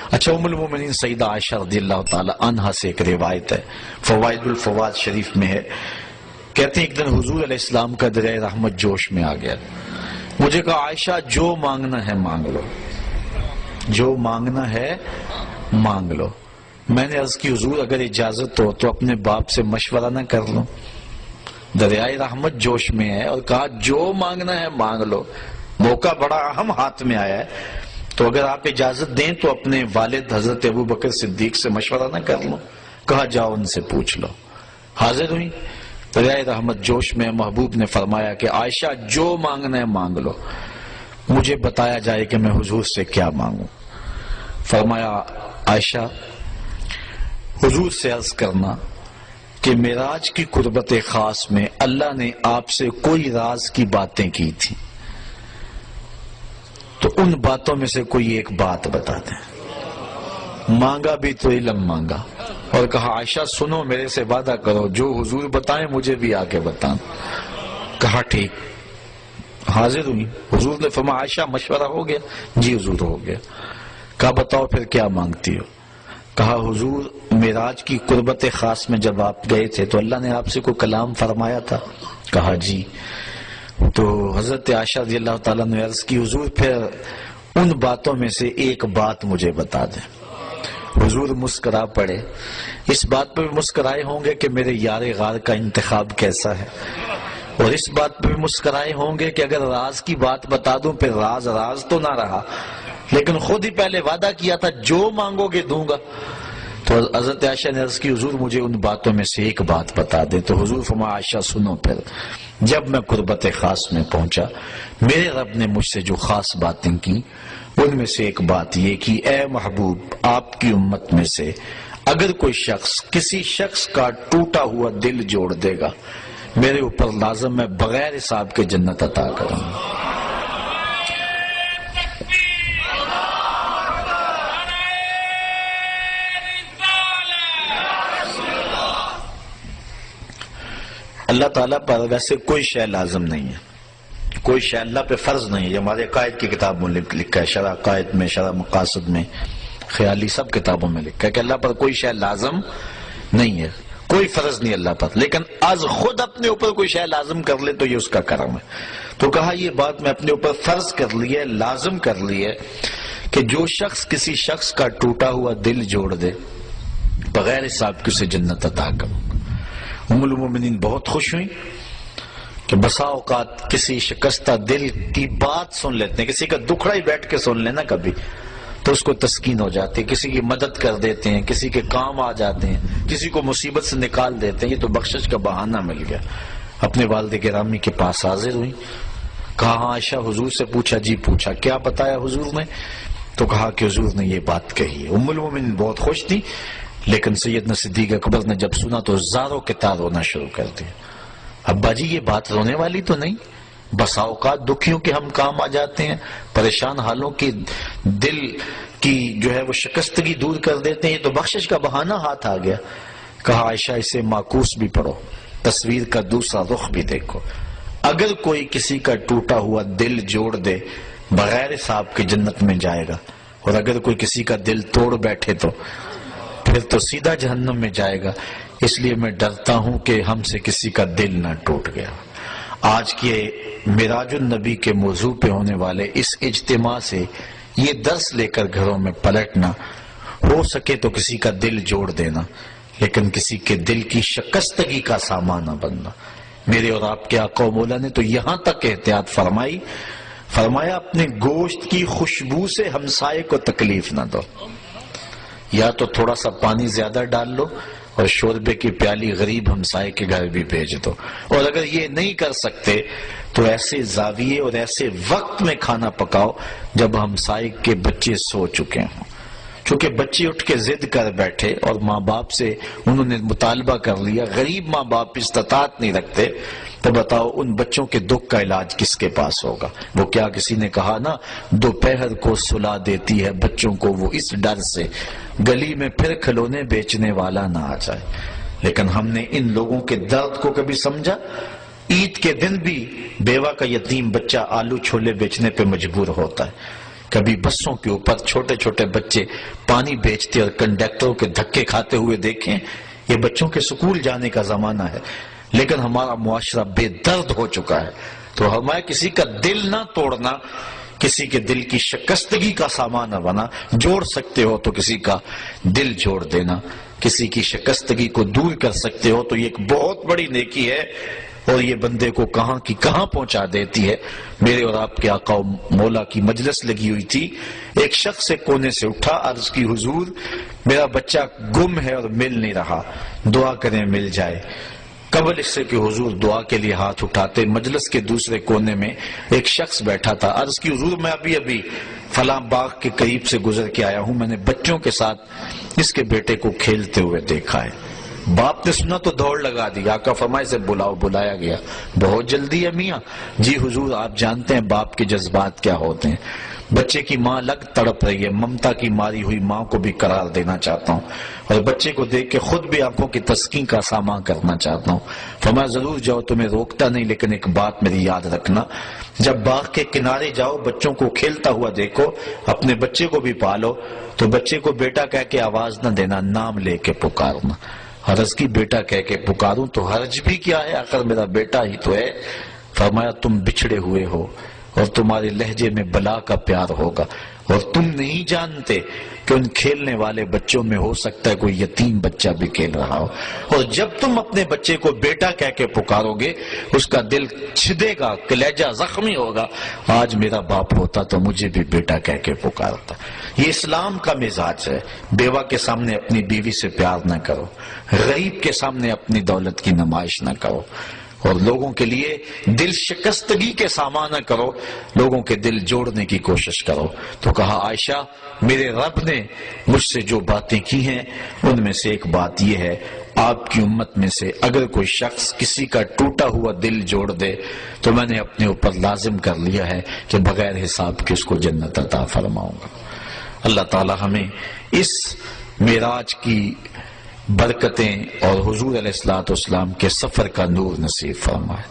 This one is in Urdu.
اچھا، ام المومنین سیدہ عائشہ رضی اللہ تعالی عنہا سے ایک روایت ہے، فوائد الفوائد شریف میں ہے، کہتے ہیں ایک دن حضور علیہ السلام کا دریائے رحمت جوش میں آ گیا، مجھے کہا عائشہ جو مانگنا ہے مانگ لو، جو مانگنا ہے مانگ لو۔ میں نے عرض کی حضور اگر اجازت ہو تو اپنے باپ سے مشورہ نہ کر لوں؟ دریائے رحمت جوش میں ہے اور کہا جو مانگنا ہے مانگ لو، موقع بڑا اہم ہاتھ میں آیا ہے، تو اگر آپ اجازت دیں تو اپنے والد حضرت ابوبکر صدیق سے مشورہ نہ کر لوں؟ کہا جاؤ ان سے پوچھ لو۔ حاضر ہوئی دریائے رحمت جوش میں، محبوب نے فرمایا کہ عائشہ جو مانگنا ہے مانگ لو، مجھے بتایا جائے کہ میں حضور سے کیا مانگوں۔ فرمایا عائشہ حضور سے عرض کرنا کہ معراج کی قربت خاص میں اللہ نے آپ سے کوئی راز کی باتیں کی تھی، تو ان باتوں میں سے کوئی ایک بات بتا دیں۔ مانگا بھی تو علم مانگا اور کہا عائشہ سنو، میرے سے وعدہ کرو جو حضور بتائیں مجھے بھی آ کے بتانا۔ کہا ٹھیک۔ حاضر ہوئی، حضور نے فرمایا عائشہ مشورہ ہو گیا؟ جی حضور ہو گیا۔ کہا بتاؤ پھر کیا مانگتی ہو؟ کہا حضور معراج کی قربت خاص میں جب آپ گئے تھے تو اللہ نے آپ سے کوئی کلام فرمایا تھا؟ کہا جی۔ تو حضرت عائشہ رضی اللہ تعالیٰ نے عرض کی حضور پھر ان باتوں میں سے ایک بات مجھے بتا دیں۔ حضور مسکرا پڑے، اس بات پہ بھی مسکرائے ہوں گے کہ میرے یار غار کا انتخاب کیسا ہے، اور اس بات پہ بھی مسکرائے ہوں گے کہ اگر راز کی بات بتا دوں پھر راز راز تو نہ رہا، لیکن خود ہی پہلے وعدہ کیا تھا جو مانگو گے دوں گا۔ تو حضرت عائشہ نے عرض کی حضور مجھے ان باتوں میں سے ایک بات بتا دے۔ تو حضور فرمایا عائشہ سنو پھر، جب میں قربت خاص میں پہنچا میرے رب نے مجھ سے جو خاص باتیں کی ان میں سے ایک بات یہ کہ اے محبوب آپ کی امت میں سے اگر کوئی شخص کسی شخص کا ٹوٹا ہوا دل جوڑ دے گا میرے اوپر لازم میں بغیر حساب کے جنت عطا کروں گا۔ اللہ تعالیٰ پر ویسے کوئی شے لازم نہیں ہے، کوئی شے اللہ پہ فرض نہیں ہے۔ یہ ہمارے عقائد کی کتاب میں لکھا ہے، شرح عقائد میں، شرح مقاصد میں، خیالی سب کتابوں میں لکھا ہے کہ اللہ پر کوئی شے لازم نہیں ہے، کوئی فرض نہیں اللہ پر، لیکن از خود اپنے اوپر کوئی شے لازم کر لے تو یہ اس کا کرم ہے۔ تو کہا یہ بات میں اپنے اوپر فرض کر لی ہے، لازم کر لی ہے کہ جو شخص کسی شخص کا ٹوٹا ہوا دل جوڑ دے بغیر حساب کے اسے جنت عطا کروں۔ ام المومنین بہت خوش ہوئی کہ بسا اوقات کسی شکستہ دل کی بات سن لیتے ہیں، کسی کا دکھڑا ہی بیٹھ کے سن لینا کبھی تو اس کو تسکین ہو جاتی ہے، کسی کی مدد کر دیتے ہیں، کسی کے کام آ جاتے ہیں، کسی کو مصیبت سے نکال دیتے ہیں، یہ تو بخشش کا بہانہ مل گیا۔ اپنے والد گرامی کے پاس حاضر ہوئی، کہا ہاں عائشہ حضور سے پوچھا؟ جی پوچھا۔ کیا بتایا حضور نے؟ تو کہا کہ حضور نے یہ بات کہی ہے۔ ام المومنین بہت خوش تھی، لیکن سیدنا صدیق اکبر نے جب سنا تو زاروں کے تار رونا شروع کر دیا۔ ابا جی یہ بات رونے والی تو نہیں، بسا اوقات دکھیوں کے ہم کام آ جاتے ہیں، پریشان حالوں کی دل کی جو ہے وہ شکستگی دور کر دیتے ہیں، یہ تو بخشش کا بہانہ ہاتھ آ گیا۔ کہا عائشہ اسے معکوس بھی پڑھو، تصویر کا دوسرا رخ بھی دیکھو، اگر کوئی کسی کا ٹوٹا ہوا دل جوڑ دے بغیر حساب کے جنت میں جائے گا، اور اگر کوئی کسی کا دل توڑ بیٹھے تو پھر تو سیدھا جہنم میں جائے گا۔ اس لیے میں ڈرتا ہوں کہ ہم سے کسی کا دل نہ ٹوٹ گیا۔ آج کے معراج النبی کے موضوع پہ ہونے والے اس اجتماع سے یہ درس لے کر گھروں میں پلٹنا، ہو سکے تو کسی کا دل جوڑ دینا، لیکن کسی کے دل کی شکستگی کا سامان نہ بننا۔ میرے اور آپ کے آقا و مولا نے تو یہاں تک احتیاط فرمایا اپنے گوشت کی خوشبو سے ہمسائے کو تکلیف نہ دو، یا تو تھوڑا سا پانی زیادہ ڈال لو اور شوربے کی پیالی غریب ہمسائے کے گھر بھی بھیج دو، اور اگر یہ نہیں کر سکتے تو ایسے زاویے اور ایسے وقت میں کھانا پکاؤ جب ہمسائے کے بچے سو چکے ہوں۔ چونکہ بچے اٹھ کے ضد کر بیٹھے اور ماں باپ سے انہوں نے مطالبہ کر لیا، غریب ماں باپ استطاعت نہیں رکھتے، تو بتاؤ ان بچوں کے دکھ کا علاج کس کے پاس ہوگا؟ وہ کیا کسی نے کہا نا، دوپہر کو سلا دیتی ہے بچوں کو وہ اس ڈر سے گلی میں پھر کھلونے بیچنے والا نہ آ جائے۔ لیکن ہم نے ان لوگوں کے درد کو کبھی سمجھا؟ عید کے دن بھی بیوہ کا یتیم بچہ آلو چھولے بیچنے پہ مجبور ہوتا ہے، کبھی بسوں کے اوپر چھوٹے چھوٹے بچے پانی بیچتے اور کنڈکٹروں کے دھکے کھاتے ہوئے دیکھیں. یہ بچوں کے سکول جانے کا زمانہ ہے، لیکن ہمارا معاشرہ بے درد ہو چکا ہے. تو ہمیں کسی کا دل نہ توڑنا، کسی کے دل کی شکستگی کا سامان نہ بنا. جوڑ سکتے ہو تو کسی کا دل جوڑ دینا، کسی کی شکستگی کو دور کر سکتے ہو تو یہ ایک بہت بڑی نیکی ہے، اور یہ بندے کو کہاں کی کہاں پہنچا دیتی ہے. میرے اور آپ کے آقا و مولا کی مجلس لگی ہوئی تھی. ایک شخص ایک کونے سے اٹھا، عرض کی حضور میرا بچہ گم ہے اور مل نہیں رہا، دعا کریں مل جائے. قبل اس سے کہ حضور دعا کے لیے ہاتھ اٹھاتے، مجلس کے دوسرے کونے میں ایک شخص بیٹھا تھا. عرض کی حضور میں ابھی فلاں باغ کے قریب سے گزر کے آیا ہوں، میں نے بچوں کے ساتھ اس کے بیٹے کو کھیلتے ہوئے دیکھا ہے. باپ نے سنا تو دوڑ لگا دی. آقا فرمائے سے بلاؤ. بلایا گیا. بہت جلدی ہے میاں. جی حضور آپ جانتے ہیں باپ کے جذبات کیا ہوتے ہیں. بچے کی ماں لگ تڑپ رہی ہے، ممتا کی ماری ہوئی ماں کو بھی قرار دینا چاہتا ہوں، اور بچے کو دیکھ کے خود بھی آنکھوں کی تسکین کا سامان کرنا چاہتا ہوں. فرمایا ضرور جاؤ، تمہیں روکتا نہیں، لیکن ایک بات میری یاد رکھنا، جب باغ کے کنارے جاؤ بچوں کو کھیلتا ہوا دیکھو، اپنے بچے کو بھی پالو تو بچے کو بیٹا کہہ کے آواز نہ دینا، نام لے کے پکارنا. حرض کی بیٹا کہہ کے پکاروں تو حرج بھی کیا ہے، آخر میرا بیٹا ہی تو ہے. فرمایا تم بچھڑے ہوئے ہو اور تمہارے لہجے میں بلا کا پیار ہوگا، اور تم نہیں جانتے کہ ان کھیلنے والے بچوں میں ہو سکتا ہے کوئی یتیم بچہ بھی کھیل رہا ہو. اور جب تم اپنے بچے کو بیٹا کہہ کے پکارو گے اس کا دل چھدے گا، کلیجہ زخمی ہوگا. آج میرا باپ ہوتا تو مجھے بھی بیٹا کہہ کے پکارتا. یہ اسلام کا مزاج ہے. بیوہ کے سامنے اپنی بیوی سے پیار نہ کرو، غریب کے سامنے اپنی دولت کی نمائش نہ کرو، اور لوگوں کے لیے دل شکستگی کے سامان نہ کرو، لوگوں کے دل جوڑنے کی کوشش کرو. تو کہا عائشہ میرے رب نے مجھ سے جو باتیں کی ہیں ان میں سے ایک بات یہ ہے، آپ کی امت میں سے اگر کوئی شخص کسی کا ٹوٹا ہوا دل جوڑ دے تو میں نے اپنے اوپر لازم کر لیا ہے کہ بغیر حساب کے اس کو جنت عطا فرماؤں گا. اللہ تعالی ہمیں اس معراج کی برکتیں اور حضور علیہ الصلوۃ والسلام کے سفر کا نور نصیب فرمائے.